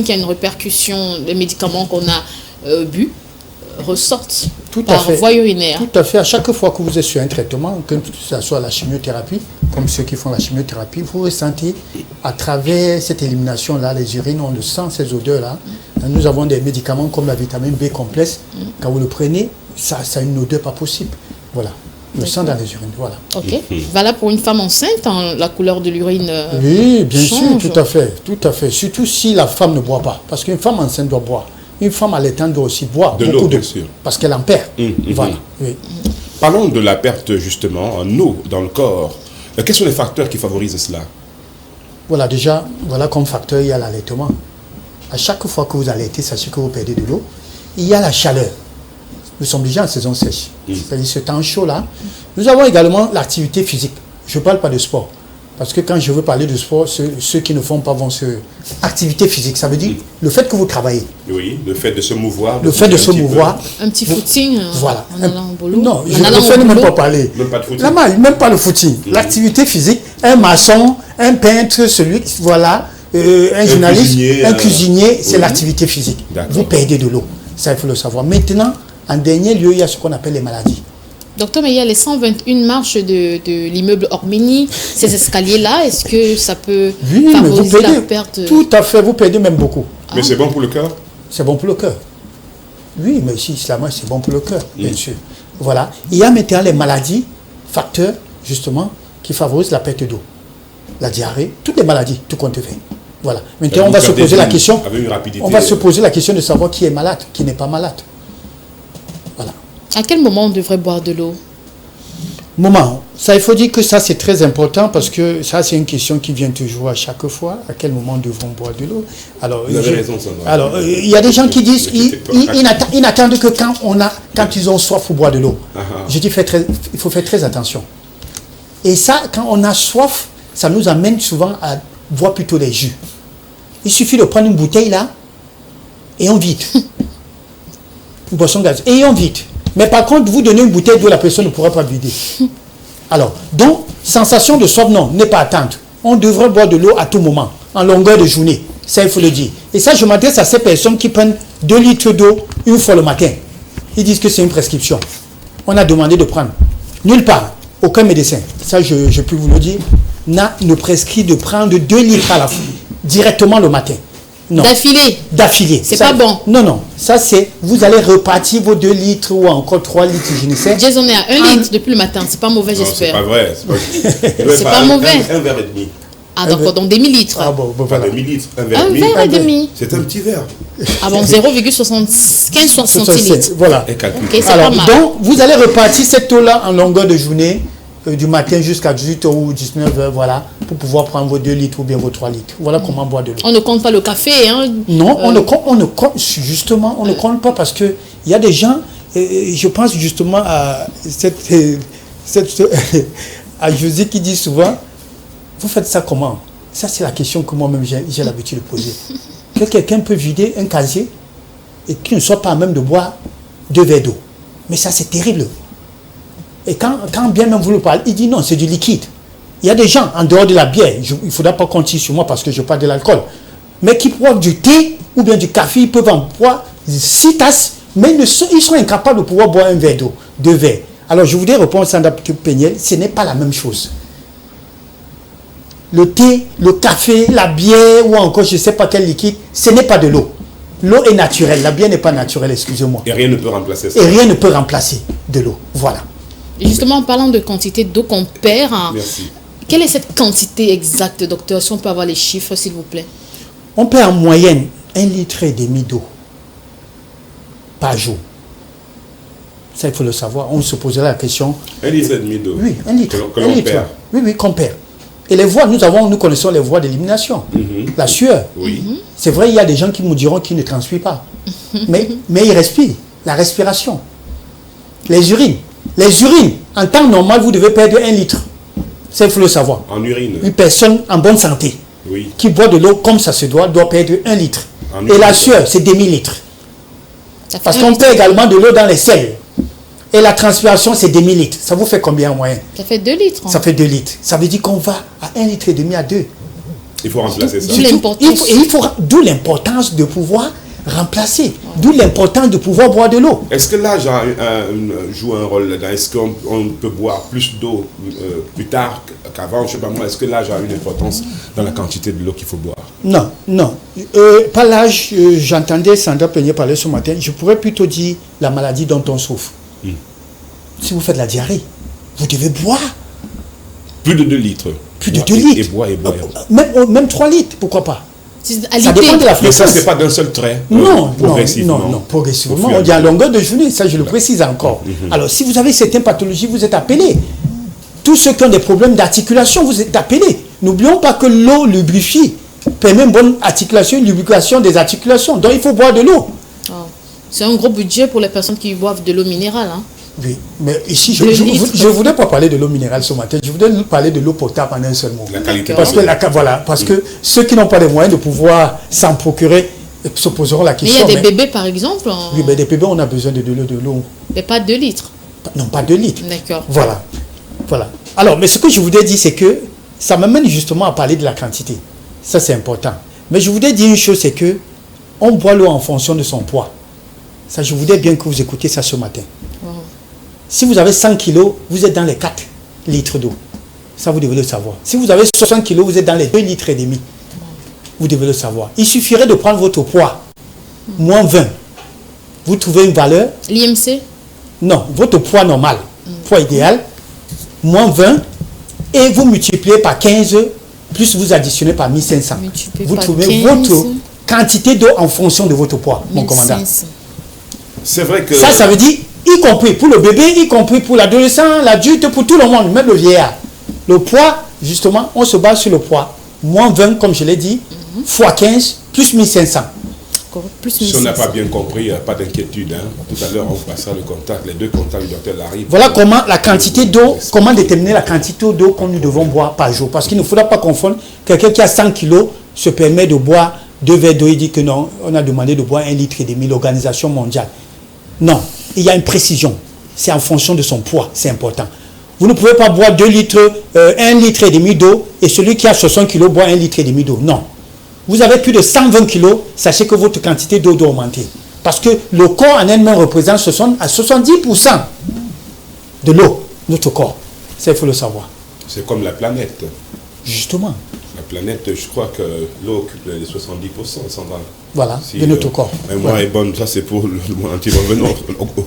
qu'il y a une répercussion des médicaments qu'on a bu ressortent Tout à par fait. voie urinaire. Tout à fait. À chaque fois que vous êtes sur un traitement, que ce soit la chimiothérapie, comme ceux qui font la chimiothérapie, vous ressentez à travers cette élimination-là, les urines, on le sent, ces odeurs-là. Nous avons des médicaments comme la vitamine B complexe. Quand vous le prenez, ça a une odeur pas possible. Voilà. Le sang dans les urines, voilà. Ok. Valable pour une femme enceinte, hein, la couleur de l'urine Oui, bien change. sûr, tout à fait, tout à fait. Surtout si la femme ne boit pas. Parce qu'une femme enceinte doit boire. Une femme allaitante doit aussi boire De beaucoup l'eau, d'eau. bien sûr. Parce qu'elle en perd. Voilà. Oui. Parlons de la perte justement en eau dans le corps. Quels sont les facteurs qui favorisent cela? Voilà, déjà, voilà comme facteur, il y a l'allaitement. À chaque fois que vous allaitez, sachez que vous perdez de l'eau. Il y a la chaleur. Nous sommes déjà en saison sèche. C'est-à-dire ce temps chaud-là. Nous avons également l'activité physique. Je ne parle pas de sport. Parce que quand je veux parler de sport, ceux qui ne font pas vont se... Activité physique, ça veut dire le fait que vous travaillez. Oui, le fait de se mouvoir. Le fait de se mouvoir. Un petit footing Voilà. en allant au boulot. Non, je En allant préfère au même boulot. pas parler. Même pas de footing. Là, même pas le footing. L'activité physique, un maçon, un peintre, celui qui, voilà, un journaliste, cuisinier, un cuisinier, c'est oui. l'activité physique. D'accord. Vous perdez de l'eau. Ça, il faut le savoir. Maintenant, en dernier lieu, il y a ce qu'on appelle les maladies. Docteur, mais il y a les 121 marches de l'immeuble Orménie, ces escaliers-là, est-ce que ça peut Oui, mais vous favoriser la perdez. perte? Tout à fait, vous perdez même beaucoup. Mais c'est bon pour le cœur? C'est bon pour le cœur. Oui, mais si islamien, c'est bon pour le cœur, bien sûr. Voilà. Il y a maintenant les maladies, facteurs, justement, qui favorisent la perte d'eau. La diarrhée, toutes les maladies, tout compte fait. Voilà. Maintenant, on va se poser la question. Avec une rapidité. On va se poser la question de savoir qui est malade, qui n'est pas malade. Voilà. À quel moment on devrait boire de l'eau? Moment. Ça, il faut dire que ça, c'est très important parce que ça, c'est une question qui vient toujours à chaque fois. À quel moment devons boire de l'eau? Alors, Vous avez raison, Sandra. alors, il y a des gens qui disent ils n'attendent que quand ils ont soif pour boire de l'eau. Je dis il faut faire très attention. Et ça, quand on a soif, ça nous amène souvent à boire plutôt des jus. Il suffit de prendre une bouteille là et on vide. Une boisson gazeuse. Et on vide. Mais par contre, vous donnez une bouteille d'eau, la personne ne pourra pas vider. Alors, donc, sensation de soif, non, n'est pas attendre. On devrait boire de l'eau à tout moment, en longueur de journée. Ça, il faut le dire. Et ça, je m'adresse à ces personnes qui prennent 2 litres d'eau une fois le matin. Ils disent que c'est une prescription. On a demandé de prendre. Nulle part, aucun médecin, ça je peux vous le dire, ne prescrit de prendre 2 litres à la fois, directement le matin. Non. D'affilée. C'est Ça, pas bon. Non, non. Ça, c'est, vous allez repartir vos 2 litres ou encore 3 litres, je ne sais. Jason est à 1 litre depuis le matin, c'est pas mauvais, Non, c'est j'espère. pas vrai. C'est pas mauvais. Un verre et demi. Ah d'accord, donc demi-litre. Ah bon, Pas voilà. demi-litre. Un verre Un et demi. verre et demi. C'est un petit verre. Ah bon, 0,75 centilitres. Voilà. Et calcul. Ok, c'est Alors, pas mal. donc, vous allez repartir cette eau-là en longueur de journée, du matin jusqu'à 18h ou 19h, voilà, pour pouvoir prendre vos 2 litres ou bien vos 3 litres. Voilà comment boire de l'eau. On ne compte pas le café, hein? Non, on ne compte, justement, on ne compte pas parce que il y a des gens, je pense justement à à José qui dit souvent, vous faites ça comment? Ça, c'est la question que moi-même j'ai l'habitude de poser. Que quelqu'un peut vider un casier et qu'il ne soit pas à même de boire 2 verres d'eau. Mais ça, c'est terrible. Et quand bien même vous le parlez, il dit non, c'est du liquide. Il y a des gens, en dehors de la bière, il ne faudra pas compter sur moi parce que je parle de l'alcool, mais qui boivent du thé ou bien du café, ils peuvent en boire 6 tasses, mais ils sont incapables de pouvoir boire un verre d'eau, 2 verres. Alors je voudrais répondre à Sandra Péniel, ce n'est pas la même chose. Le thé, le café, la bière ou encore je ne sais pas quel liquide, ce n'est pas de l'eau. L'eau est naturelle, la bière n'est pas naturelle, excusez-moi. Et rien ne peut remplacer ça. Et rien ne peut remplacer de l'eau. Voilà. Et justement, en parlant de quantité d'eau qu'on perd, hein, Merci. quelle est cette quantité exacte, docteur? Si on peut avoir les chiffres, s'il vous plaît. On perd en moyenne 1,5 litre d'eau par jour. Ça, il faut le savoir. On se posera la question. 1,5 litre d'eau. Oui, 1 litre. Que 1 l'on litre. perd. Oui, qu'on perd. Et les voies, nous connaissons les voies d'élimination. La sueur. Oui. C'est vrai, il y a des gens qui nous diront qu'ils ne transpirent pas. mais ils respirent. La respiration. Les urines. Les urines, en temps normal, vous devez perdre 1 litre. Ça, il faut le savoir. En urine. Une personne en bonne santé Oui. qui boit de l'eau comme ça se doit perdre 1 litre. En Et la urine. sueur, c'est demi-litre. Ça fait Parce un qu'on litre. perd également de l'eau dans les selles. Et la transpiration, c'est demi-litre. Ça vous fait combien en moyenne? Ça fait 2 litres. Hein. Ça fait 2 litres. Ça veut dire qu'on va à 1,5 litre à 2. Il faut remplacer ça. D'où l'importance de pouvoir remplacer. D'où l'importance de pouvoir boire de l'eau. Est-ce que l'âge joue un rôle là-dedans? Est-ce qu'on peut boire plus d'eau plus tard qu'avant? Je ne sais pas moi. Est-ce que l'âge a une importance dans la quantité de l'eau qu'il faut boire? Non, non. Pas l'âge. J'entendais Sandra Peigné parler ce matin. Je pourrais plutôt dire la maladie dont on souffre. Si vous faites la diarrhée, vous devez boire. Plus de 2 litres. Plus de 2 litres. Et boire. Même 3 litres, pourquoi pas? Ça dépend de la fréquence. Mais ça, ce n'est pas d'un seul trait. Non, progressivement. non, progressivement. On dit à longueur de journée, ça je le précise encore. Alors, si vous avez certaines pathologies, vous êtes appelés. Tous ceux qui ont des problèmes d'articulation, vous êtes appelés. N'oublions pas que l'eau lubrifie, permet une bonne articulation, une lubrification des articulations. Donc, il faut boire de l'eau. Oh. C'est un gros budget pour les personnes qui boivent de l'eau minérale. Hein. Oui, mais ici, je ne voudrais pas parler de l'eau minérale ce matin. Je voudrais parler de l'eau potable en un seul mot. La qualité. Parce que ceux qui n'ont pas les moyens de pouvoir s'en procurer se poseront la question. Mais il y a des bébés, par exemple. Oui, mais des bébés, on a besoin de l'eau. Mais pas 2 litres. Non, pas 2 litres. D'accord. Voilà. Alors, mais ce que je voudrais dire, c'est que ça m'amène justement à parler de la quantité. Ça, c'est important. Mais je voudrais dire une chose, c'est que on boit l'eau en fonction de son poids. Ça, je voudrais bien que vous écoutiez ça ce matin. Wow. Si vous avez 100 kilos, vous êtes dans les 4 litres d'eau. Ça, vous devez le savoir. Si vous avez 60 kilos, vous êtes dans les 2 litres et demi. Vous devez le savoir. Il suffirait de prendre votre poids, moins 20. Vous trouvez une valeur. L'IMC? Non, votre poids normal, poids idéal, moins 20, et vous multipliez par 15, plus vous additionnez par 1500. Vous trouvez votre quantité d'eau en fonction de votre poids, mon commandant. C'est vrai que... Ça veut dire, y compris pour le bébé, y compris pour l'adolescent, l'adulte, pour tout le monde, même le vieillard. Le poids, justement, on se base sur le poids. Moins 20, comme je l'ai dit, fois 15, plus 1500. Si on n'a pas bien compris, pas d'inquiétude. Hein. Tout à l'heure, on passera le contact, les 2 contacts du docteur Larry. Voilà comment la quantité d'eau, comment déterminer la quantité d'eau que nous devons boire par jour. Parce qu'il ne faudra pas confondre. Quelqu'un qui a 100 kilos se permet de boire 2 verres d'eau. Il dit que non, on a demandé de boire 1,5 litre, l'Organisation mondiale. Non, il y a une précision. C'est en fonction de son poids, c'est important. Vous ne pouvez pas boire 2 litres, 1,5 litre d'eau, et celui qui a 60 kilos boit 1,5 litre d'eau. Non. Vous avez plus de 120 kilos, sachez que votre quantité d'eau doit augmenter. Parce que le corps en elle-même représente à 70% de l'eau, notre corps. Ça, il faut le savoir. C'est comme la planète. Justement. La planète, je crois que l'eau occupe les 70%. Voilà, de notre corps. Mémoire est bonne, ça c'est pour le monde entier. Revenons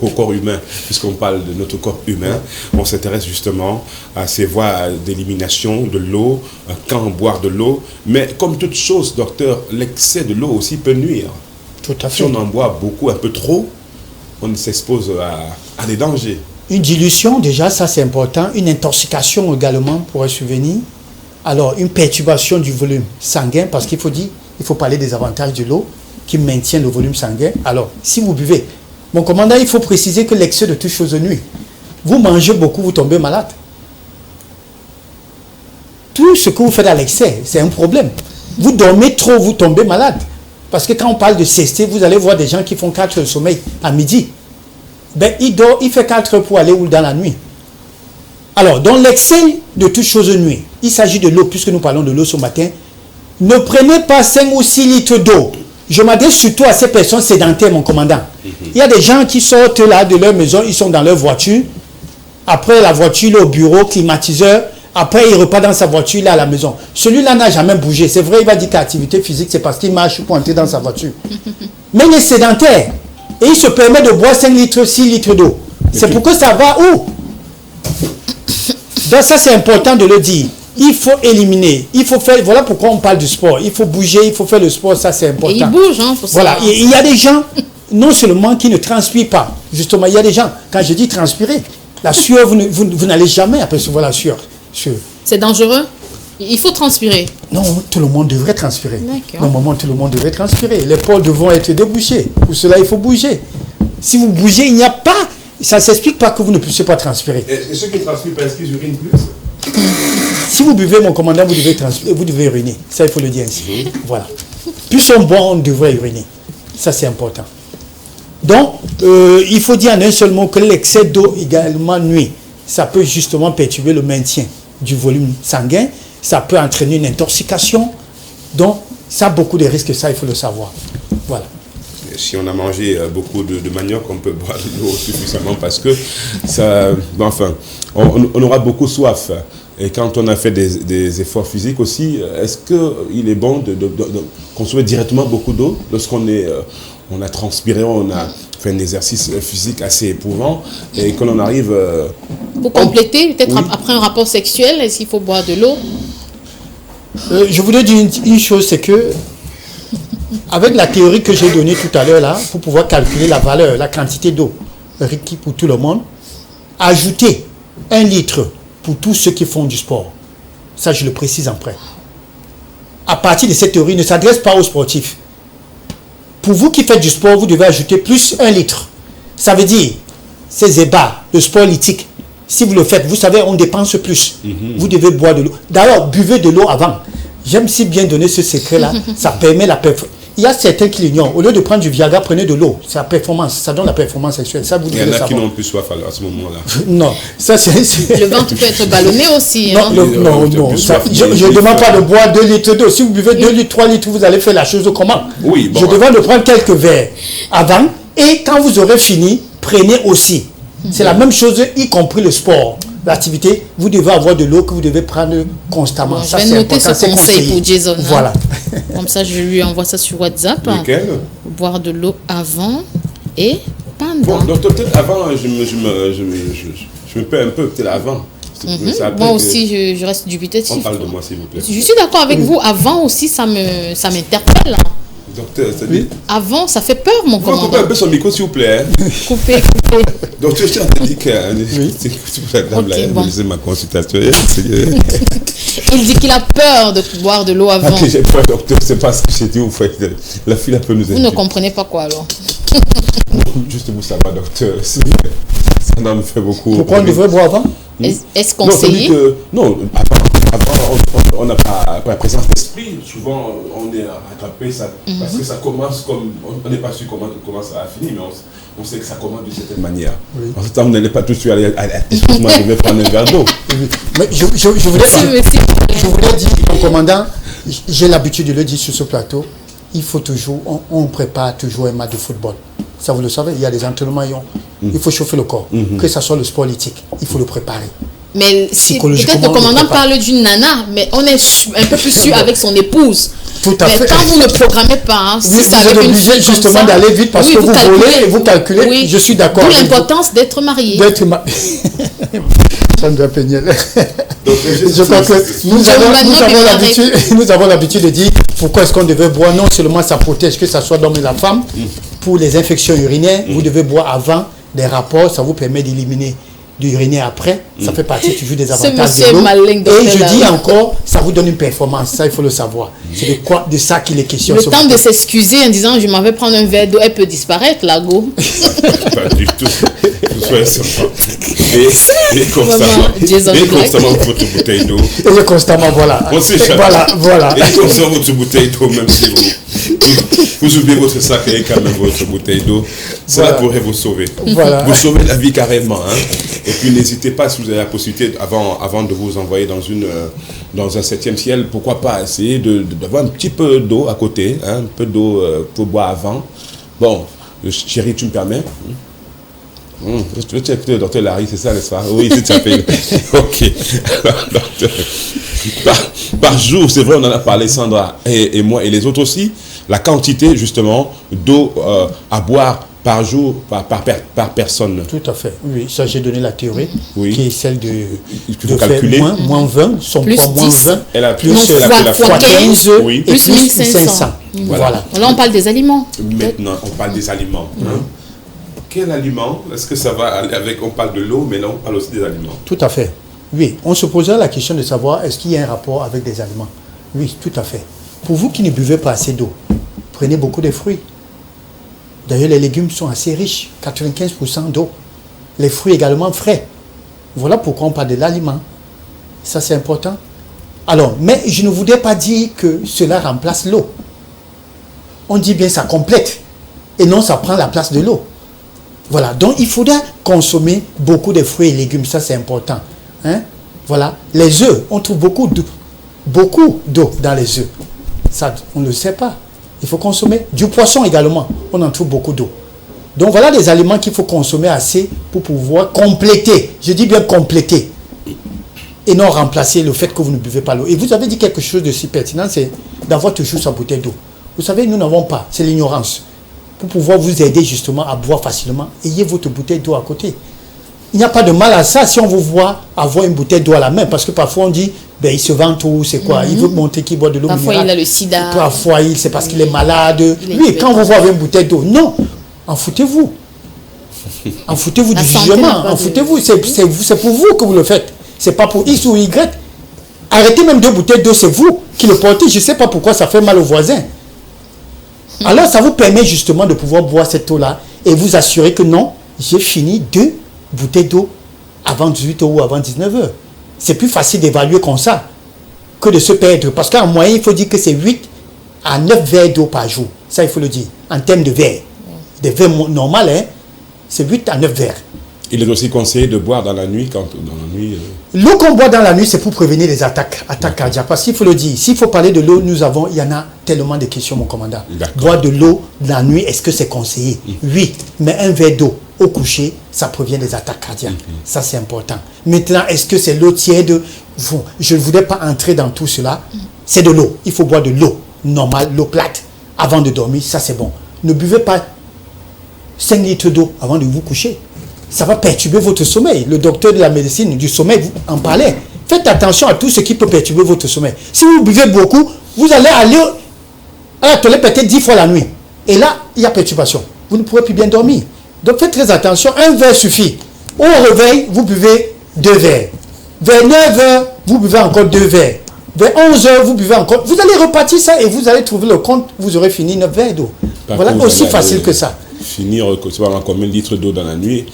au corps humain, puisqu'on parle de notre corps humain. On s'intéresse justement à ces voies d'élimination de l'eau, quand boire de l'eau. Mais comme toute chose, docteur, l'excès de l'eau aussi peut nuire. Tout à fait. Si on en boit beaucoup, un peu trop, on s'expose à des dangers. Une dilution, déjà, ça c'est important. Une intoxication également pourrait survenir. Alors, une perturbation du volume sanguin, parce qu'il faut dire, il faut parler des avantages de l'eau qui maintient le volume sanguin. Alors, si vous buvez, mon commandant, il faut préciser que l'excès de toute chose nuit. Vous mangez beaucoup, vous tombez malade. Tout ce que vous faites à l'excès, c'est un problème. Vous dormez trop, vous tombez malade. Parce que quand on parle de sieste, vous allez voir des gens qui font 4 heures de sommeil à midi. Ben, il fait 4 heures pour aller où dans la nuit. Alors, dans l'excès de toute chose nuit, il s'agit de l'eau, puisque nous parlons de l'eau ce matin. Ne prenez pas 5 ou 6 litres d'eau. Je m'adresse surtout à ces personnes sédentaires, mon commandant. Il y a des gens qui sortent là de leur maison, ils sont dans leur voiture. Après la voiture, il est au bureau, climatiseur. Après, il repart dans sa voiture, là à la maison. Celui-là n'a jamais bougé. C'est vrai, il va dire qu'activité physique, c'est parce qu'il marche pour entrer dans sa voiture. Mais il est sédentaire. Et il se permet de boire 5 litres, 6 litres d'eau. C'est pourquoi ça va où? Donc ça, c'est important de le dire. Il faut éliminer. Il faut faire. Voilà pourquoi on parle du sport. Il faut bouger, il faut faire le sport. Ça, c'est important. Et il bouge, hein, pour voilà. ça. Il y a des gens, non seulement qui ne transpirent pas. Justement, il y a des gens, quand je dis transpirer, la sueur, vous n'allez jamais apercevoir la sueur. C'est dangereux? Il faut transpirer. Non, tout le monde devrait transpirer. Normalement, tout le monde devrait transpirer. Les pores devront être débouchés. Pour cela, il faut bouger. Si vous bougez, il n'y a pas. Ça ne s'explique pas que vous ne puissiez pas transpirer. Et ceux qui transpirent, parce qu'ils urinent plus? Si vous buvez, mon commandant, vous devez transpirer, vous devez uriner. Ça, il faut le dire ainsi. Voilà. Plus on boit, on devrait uriner. Ça, c'est important. Donc, il faut dire en un seul mot que l'excès d'eau également nuit. Ça peut justement perturber le maintien du volume sanguin. Ça peut entraîner une intoxication. Donc, ça a beaucoup de risques, ça, il faut le savoir. Voilà. Si on a mangé beaucoup de manioc, on peut boire de l'eau suffisamment parce que ça, enfin, on aura beaucoup soif. Et quand on a fait des efforts physiques aussi, est-ce qu'il est bon de consommer directement beaucoup d'eau lorsqu'on on a transpiré, on a fait un exercice physique assez éprouvant et que l'on arrive... Pour compléter, peut-être après un rapport sexuel, est-ce qu'il faut boire de l'eau? Je voulais dire une chose, c'est que avec la théorie que j'ai donnée tout à l'heure là, pour pouvoir calculer la valeur, la quantité d'eau requise pour tout le monde, ajouter 1 litre pour tous ceux qui font du sport. Ça, je le précise après. À partir de cette théorie, ne s'adresse pas aux sportifs. Pour vous qui faites du sport, vous devez ajouter plus 1 litre. Ça veut dire, ces ébats, le sport lithique, si vous le faites, vous savez, on dépense plus. Vous devez boire de l'eau. D'ailleurs, buvez de l'eau avant. J'aime si bien donner ce secret-là. Ça permet la performance. Il y a certains qui l'ignorent. Au lieu de prendre du Viagra, prenez de l'eau. C'est la performance. Ça donne la performance sexuelle. Ça, vous devez le savoir. Il y en a qui n'ont plus soif à ce moment-là. Non. Ça, c'est... Le ventre peut être ballonné aussi. Non, Hein. non. Ça, je ne demande pas de boire 2 litres d'eau. Si vous buvez 2 litres, 3 litres, vous allez faire la chose comment? Oui, bon. Je demande de prendre quelques verres avant. Et quand vous aurez fini, prenez aussi. C'est la même chose, y compris le sport. L'activité, vous devez avoir de l'eau que vous devez prendre constamment. Bon, ça, je vais noter ce conseil conseillé pour Jason. Hein. Voilà. Comme ça, je lui envoie ça sur WhatsApp. Lequel? Boire de l'eau avant et pendant. Bon, donc peut-être avant, je me perds un peu, peut-être avant. Moi aussi, je reste dubitatif. On parle de moi, s'il vous plaît. Je suis d'accord avec vous. Avant aussi, ça m'interpelle. Hein. Docteur, Oui. Avant, ça fait peur, mon on va couper commandant. un peu son micro, s'il vous plaît. Couper. Docteur, je t'ai dit que... la dame, Ok, là, elle bon. me disait ma consultation. Il dit qu'il a peur de boire de l'eau avant. Ok, j'ai peur, docteur, c'est pas ce que j'ai dit. Vous faites. La fille, elle peut nous aider. Vous ne comprenez pas quoi alors? Juste vous savoir, docteur. Ça me fait beaucoup. Pourquoi on devrait boire avant? Est-ce Non, ça dit conseillé? que... Non, avant on n'a pas la présence d'esprit. Souvent, on est rattrapé ça, parce que ça commence comme... On n'est pas sûr comment ça va finir, mais on sait que ça commence d'une certaine manière. Oui. En ce temps, vous n'allez pas tout de suite aller... Excuse-moi, je vais prendre un verre d'eau. Oui. Mais je voudrais dire, mon commandant, j'ai l'habitude de le dire sur ce plateau, il faut toujours, on prépare toujours un match de football. Ça, vous le savez, il y a des entraînements, il faut chauffer le corps. Que ce soit le sport lithique, il faut le préparer. Mais si peut-être le commandant parle d'une nana, mais on est un peu plus sûr avec son épouse. Tout à fait. Mais quand vous ne programmez pas, hein, si ça vous êtes obligé justement d'aller vite parce que vous volez et vous calculez. Oui. Je suis d'accord. D'où l'importance d'être marié. Sandra Peniel. Donc, Je crois que nous avons l'habitude de dire pourquoi est-ce qu'on devait boire. Non seulement ça protège que ce soit l'homme et la femme. Pour les infections urinaires, vous devez boire avant des rapports. Ça vous permet d'éliminer du urinaire après. Ça fait partie toujours des avantages de l'eau. Et je dis encore, ça vous donne une performance. Ça, il faut le savoir. C'est de ça qu'il est question. Le temps de s'excuser en disant je m'en vais prendre un verre d'eau, elle peut disparaître, la go. Pas du tout. Vous soyez sympa. Et constamment votre bouteille d'eau. Et constamment, voilà. Voilà. Et constamment votre bouteille d'eau, même si vous oubliez votre sac et quand même votre bouteille d'eau. Cela pourrait vous sauver. Voilà. Vous sauvez la vie carrément. Hein. Et puis n'hésitez pas, si vous avez la possibilité, avant de vous envoyer dans un 7e ciel, pourquoi pas essayer d'avoir un petit peu d'eau à côté, hein, un peu d'eau pour boire avant. Bon, chérie, tu me permets? Je vais écouter le docteur Larry, c'est ça, n'est-ce pas? Oui, c'est ça. Ok. Alors, docteur, par jour, c'est vrai, on en a parlé, Sandra, et moi, et les autres aussi, la quantité, justement, d'eau à boire par jour, par personne. Tout à fait. Oui, ça, j'ai donné la théorie, qui est celle de calculer. Faire moins 20, son plus poids moins 20, elle a plus fois 15, et plus 1500. Voilà. Là, on parle des aliments. Maintenant, on parle des aliments. Hein? Quel aliment? Est-ce que ça va aller avec... On parle de l'eau, mais là, on parle aussi des aliments. Tout à fait. Oui, on se posera la question de savoir est-ce qu'il y a un rapport avec des aliments. Oui, tout à fait. Pour vous qui ne buvez pas assez d'eau, prenez beaucoup de fruits. D'ailleurs, les légumes sont assez riches, 95% d'eau. Les fruits également frais. Voilà pourquoi on parle de l'aliment. Ça, c'est important. Alors, mais je ne voudrais pas dire que cela remplace l'eau. On dit bien ça complète. Et non, ça prend la place de l'eau. Voilà, donc il faudra consommer beaucoup de fruits et légumes, ça c'est important. Hein? Voilà, les œufs, on trouve beaucoup d'eau dans les œufs. Ça, on ne le sait pas. Il faut consommer du poisson également. On en trouve beaucoup d'eau. Donc voilà des aliments qu'il faut consommer assez pour pouvoir compléter. Je dis bien compléter. Et non remplacer le fait que vous ne buvez pas l'eau. Et vous avez dit quelque chose de si pertinent, c'est d'avoir toujours sa bouteille d'eau. Vous savez, nous n'avons pas. C'est l'ignorance. Pour pouvoir vous aider justement à boire facilement, ayez votre bouteille d'eau à côté. Il n'y a pas de mal à ça si on vous voit avoir une bouteille d'eau à la main. Parce que parfois on dit, ben, il se vante ou c'est quoi. Il veut montrer qu'il boit de l'eau minérale. Parfois il a le sida. Parfois c'est parce qu'il est malade. Lui, quand vous voit avec une bouteille d'eau, non, en foutez-vous. En foutez-vous du jugement. En foutez-vous. C'est pour vous que vous le faites. C'est pas pour X ou Y. Arrêtez même 2 bouteilles d'eau, c'est vous qui le portez. Je ne sais pas pourquoi ça fait mal aux voisins. Alors ça vous permet justement de pouvoir boire cette eau-là et vous assurer que non, j'ai fini 2 bouteilles d'eau avant 18h ou avant 19h. C'est plus facile d'évaluer comme ça que de se perdre. Parce qu'en moyenne, il faut dire que c'est 8 à 9 verres d'eau par jour. Ça, il faut le dire. En termes de verres. Des verres normaux, hein, c'est 8 à 9 verres. Il est aussi conseillé de boire dans la nuit. L'eau qu'on boit dans la nuit, c'est pour prévenir les attaques cardiaques. Parce qu'il faut le dire, s'il faut parler de l'eau, il y en a tellement de questions, mon commandant. Boire de l'eau dans la nuit, est-ce que c'est conseillé? Oui, mais un verre d'eau au coucher, ça prévient les attaques cardiaques. Ça, c'est important. Maintenant, est-ce que c'est l'eau tiède? Je ne voudrais pas entrer dans tout cela. C'est de l'eau. Il faut boire de l'eau normale, l'eau plate, avant de dormir. Ça, c'est bon. Ne buvez pas 5 litres d'eau avant de vous coucher. Ça va perturber votre sommeil. Le docteur de la médecine du sommeil vous en parlait. Faites attention à tout ce qui peut perturber votre sommeil. Si vous buvez beaucoup, vous allez aller à la toilette peut-être 10 fois la nuit. Et là, il y a perturbation. Vous ne pourrez plus bien dormir. Donc faites très attention. Un verre suffit. Au réveil, vous buvez 2 verres. Vers 9 heures, vous buvez encore 2 verres. Vers 11 heures, vous buvez encore. Vous allez repartir ça et vous allez trouver le compte. Vous aurez fini 9 verres d'eau. Voilà, aussi facile que ça. Finir combien de litres d'eau dans la nuit,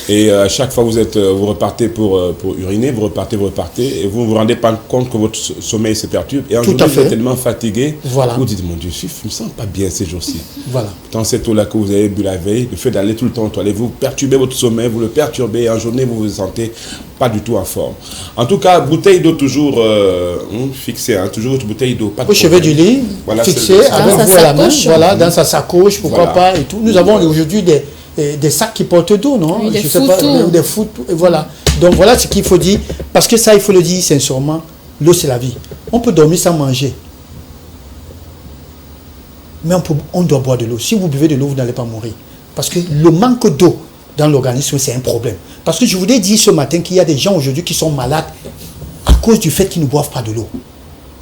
et à chaque fois vous repartez pour uriner, vous repartez et vous ne vous rendez pas compte que votre sommeil se perturbe, et un jour vous êtes tellement fatigué, vous dites mon Dieu, je ne me sens pas bien ces jours-ci. Voilà. Dans cette eau-là que vous avez bu la veille, le fait d'aller tout le temps aux toilettes, vous perturbez votre sommeil, vous le perturbez, et en journée vous vous sentez pas du tout en forme. En tout cas, bouteille d'eau toujours fixée, hein, toujours votre bouteille d'eau. Au chevet du lit, voilà, fixée, avec vous à la main, voilà, dans sa sacoche, pourquoi pas, et tout. Nous avons aujourd'hui des sacs qui portent d'eau, non? Oui, je sais pas, des foot, voilà. Donc voilà ce qu'il faut dire, parce que ça, il faut le dire sincèrement, l'eau c'est la vie. On peut dormir sans manger, mais on doit boire de l'eau. Si vous buvez de l'eau, vous n'allez pas mourir. Parce que le manque d'eau dans l'organisme, c'est un problème. Parce que je vous ai dit ce matin qu'il y a des gens aujourd'hui qui sont malades à cause du fait qu'ils ne boivent pas de l'eau.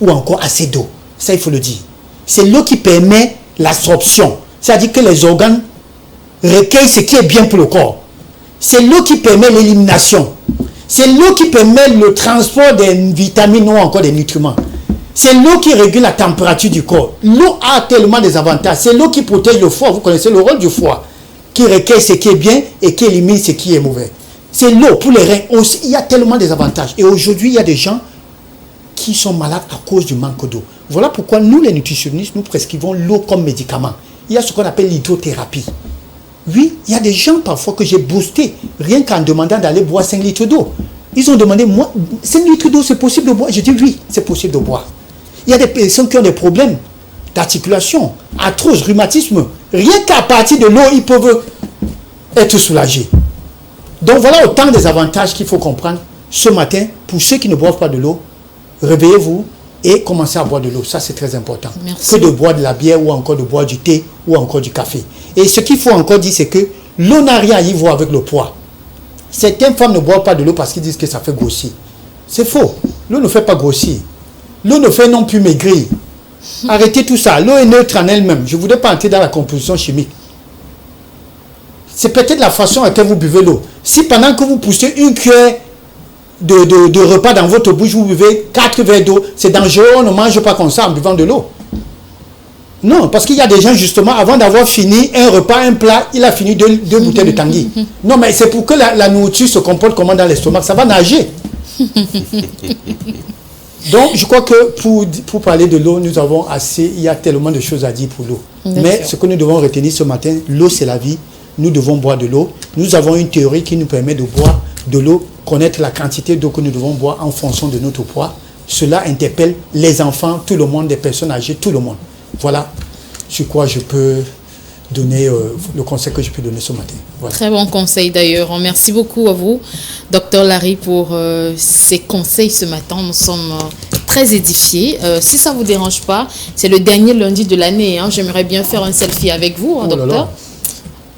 Ou encore assez d'eau. Ça, il faut le dire. C'est l'eau qui permet l'absorption. C'est-à-dire que les organes recueillent ce qui est bien pour le corps. C'est l'eau qui permet l'élimination. C'est l'eau qui permet le transport des vitamines ou encore des nutriments. C'est l'eau qui régule la température du corps. L'eau a tellement des avantages. C'est l'eau qui protège le foie. Vous connaissez le rôle du foie, qui recueille ce qui est bien et qui élimine ce qui est mauvais. C'est l'eau pour les reins aussi. Il y a tellement des avantages. Et aujourd'hui, il y a des gens qui sont malades à cause du manque d'eau. Voilà pourquoi nous, les nutritionnistes, nous prescrivons l'eau comme médicament. Il y a ce qu'on appelle l'hydrothérapie. Oui, il y a des gens parfois que j'ai boosté, rien qu'en demandant d'aller boire 5 litres d'eau. Ils ont demandé, moi, 5 litres d'eau, c'est possible de boire? Je dis oui, c'est possible de boire. Il y a des personnes qui ont des problèmes d'articulation, arthrose, rhumatisme. Rien qu'à partir de l'eau, ils peuvent être soulagés. Donc voilà autant des avantages qu'il faut comprendre ce matin. Pour ceux qui ne boivent pas de l'eau, réveillez-vous et commencez à boire de l'eau. Ça, c'est très important. Merci. Que de boire de la bière ou encore de boire du thé ou encore du café. Et ce qu'il faut encore dire, c'est que l'eau n'a rien à y voir avec le poids. Certaines femmes ne boivent pas de l'eau parce qu'ils disent que ça fait grossir. C'est faux. L'eau ne fait pas grossir. L'eau ne fait non plus maigrir. Arrêtez tout ça. L'eau est neutre en elle-même. Je ne voudrais pas entrer dans la composition chimique. C'est peut-être la façon à laquelle vous buvez l'eau. Si pendant que vous poussez une cuillère de repas dans votre bouche, vous buvez 4 verres d'eau, c'est dangereux, on ne mange pas comme ça en buvant de l'eau. Non, parce qu'il y a des gens justement, avant d'avoir fini un repas, un plat, il a fini 2 bouteilles de Tanguy. Non, mais c'est pour que la nourriture se comporte comment dans l'estomac, ça va nager. Donc, je crois que pour parler de l'eau, nous avons assez, il y a tellement de choses à dire pour l'eau. Mais ce que nous devons retenir ce matin, l'eau c'est la vie, nous devons boire de l'eau. Nous avons une théorie qui nous permet de boire de l'eau, connaître la quantité d'eau que nous devons boire en fonction de notre poids. cela interpelle les enfants, tout le monde, les personnes âgées, tout le monde. Voilà sur quoi je peux donner le conseil que je peux donner ce matin. Voilà. Très bon conseil d'ailleurs. Merci beaucoup à vous, Dr Larry, pour ces conseils ce matin. Nous sommes très édifiés. Si ça ne vous dérange pas, c'est le dernier lundi de l'année. J'aimerais bien faire un selfie avec vous, docteur.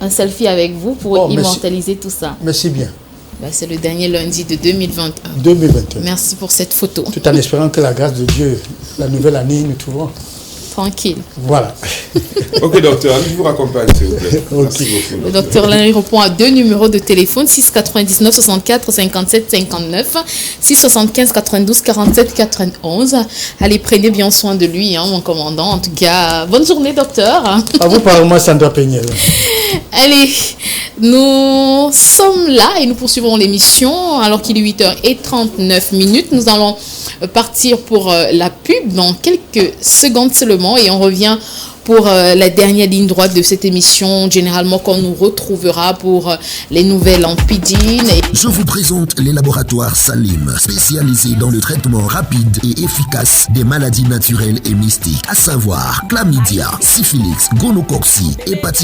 Un selfie avec vous pour immortaliser tout ça. Merci bien. C'est le dernier lundi de 2021. 2021. Merci pour cette photo. Tout en espérant que la grâce de Dieu, la nouvelle année, nous trouvons. Tranquille. Voilà. Ok, docteur, je vous raccompagne, s'il vous plaît. Okay. Le docteur Larry répond à 2 numéros de téléphone, 699 64 57 59, 675 92 47 91. Allez, prenez bien soin de lui, mon commandant. En tout cas, bonne journée, docteur. À vous, par moi, Sandra Peñel. Allez, nous sommes là et nous poursuivons l'émission alors qu'il est 8h39. Nous allons partir pour la pub dans quelques secondes seulement et on revient pour la dernière ligne droite de cette émission, généralement qu'on nous retrouvera pour les nouvelles en Pidgin. Je vous présente les laboratoires Salim, spécialisés dans le traitement rapide et efficace des maladies naturelles et mystiques, à savoir chlamydia, syphilis, gonocoxie, hépatite